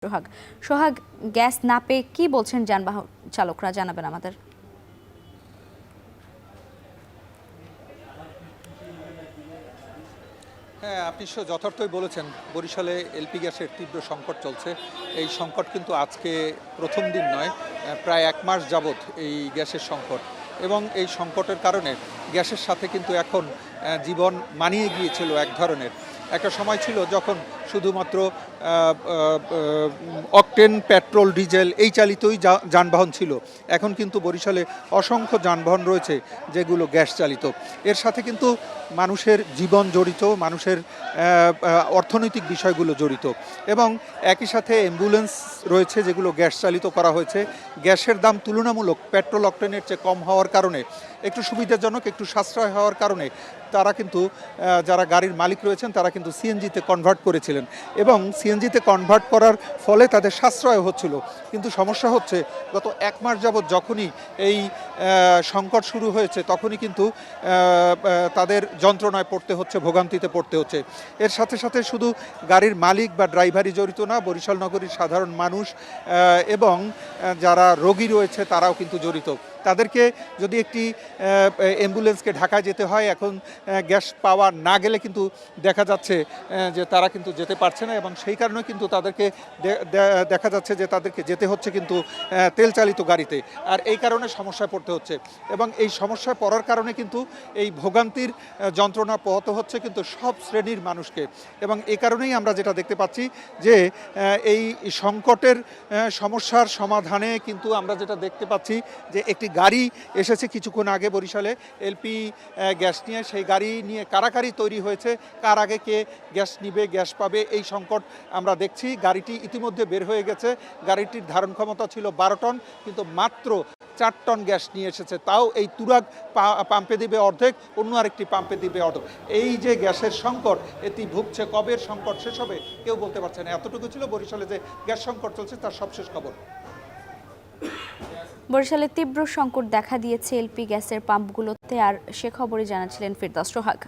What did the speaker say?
সোহাগ সোহাগ gas না পেয়ে কি বলছেন যানবাহন চালকরা জানাবেন আমাদের। হ্যাঁ, আপনি যথার্থই বলেছেন। বরিশালে এলপি গ্যাসের তীব্র সংকট চলছে। এই সংকট কিন্তু আজকে প্রথম দিন নয়, প্রায় 1 মাস যাবৎ এই গ্যাসের সংকট। এবং এই সংকটের কারণে গ্যাসের সাথে কিন্তু এখন জীবন মানিয়ে গিয়েছিল এক ধরনের। একটা সময় ছিল যখন শুধুমাত্র অকটেন, পেট্রোল, ডিজেল এই চালিতই যানবাহন ছিল। এখন কিন্তু বরিশালে অসংখ্য যানবাহন রয়েছে যেগুলো গ্যাস চালিত। এর সাথে কিন্তু মানুষের জীবন জড়িত, মানুষের অর্থনৈতিক বিষয়গুলো জড়িত। এবং একই সাথে অ্যাম্বুলেন্স রয়েছে যেগুলো গ্যাস চালিত করা হয়েছে। গ্যাসের দাম তুলনামূলক পেট্রোল অকটেনের চেয়ে কম হওয়ার কারণে, একটু সুবিধাজনক, একটু সাশ্রয় হওয়ার কারণে তারা কিন্তু যারা গাড়ির মালিক রয়েছেন তারা কিন্তু সিএনজিতে কনভার্ট করেছিলেন এবং সিএনজিতে কনভার্ট করার ফলে তাদের সাশ্রয় হচ্ছিল। কিন্তু সমস্যা হচ্ছে গত 1 মাস যাবৎ যখনই এই সংকট শুরু হয়েছে তখনই কিন্তু তাদের যন্ত্রণায় পড়তে হচ্ছে, ভোগান্তিতে পড়তে হচ্ছে। এর সাথে সাথে শুধু গাড়ির মালিক বা ড্রাইভারই জড়িত না, বরিশাল নগরীর সাধারণ মানুষ এবং যারা রোগী রয়েছে তারাও কিন্তু জড়িত। তাদেরকে যদি একটি অ্যাম্বুলেন্সকে ঢাকায় যেতে হয়, এখন গ্যাস পাওয়া না গেলে কিন্তু দেখা যাচ্ছে যে তারা কিন্তু যেতে পারছে না এবং সেই কারণে কিন্তু তাদেরকে দেখা যাচ্ছে যে তাদেরকে যেতে হচ্ছে কিন্তু তেল চালিত গাড়িতে। আর এই কারণে সমস্যায় পড়তে হচ্ছে এবং এই সমস্যায় পড়ার কারণে কিন্তু এই ভোগান্তির যন্ত্রণা পোহাতে হচ্ছে কিন্তু সব শ্রেণীর মানুষকে। এবং এই কারণেই আমরা যেটা দেখতে পাচ্ছি যে এই সংকটের সমস্যার সমাধানে কিন্তু আমরা যেটা দেখতে পাচ্ছি যে একটি গাড়ি এসেছে কিছুক্ষণ আগে বরিশালে এলপি গ্যাস নিয়ে। সেই গাড়ি নিয়ে কারাকারি তৈরি হয়েছে, কার আগে কে গ্যাস নিবে, গ্যাস পাবে, এই সংকট আমরা দেখছি। গাড়িটি ইতিমধ্যে বের হয়ে গেছে। গাড়িটির ধারণ ক্ষমতা ছিল 12 টন, কিন্তু মাত্র 4 টন গ্যাস নিয়ে এসেছে। তাও এই তুরাগ পাম্পে দিবে অর্ধেক, অন্য আরেকটি পাম্পে দিবে অর্ধেক। এই যে গ্যাসের সংকট, এটি ভুগছে, কবে সংকট শেষ হবে কেউ বলতে পারছে না। এতটুকু ছিল বরিশালে যে গ্যাস সংকট চলছে তার সবশেষ খবর। বরিশালে তীব্র সংকট দেখা দিয়েছে এলপি গ্যাসের পাম্পগুলোতে, আর সে খবরই জানাচ্ছিলেন ফিরদৌস সোহাগ।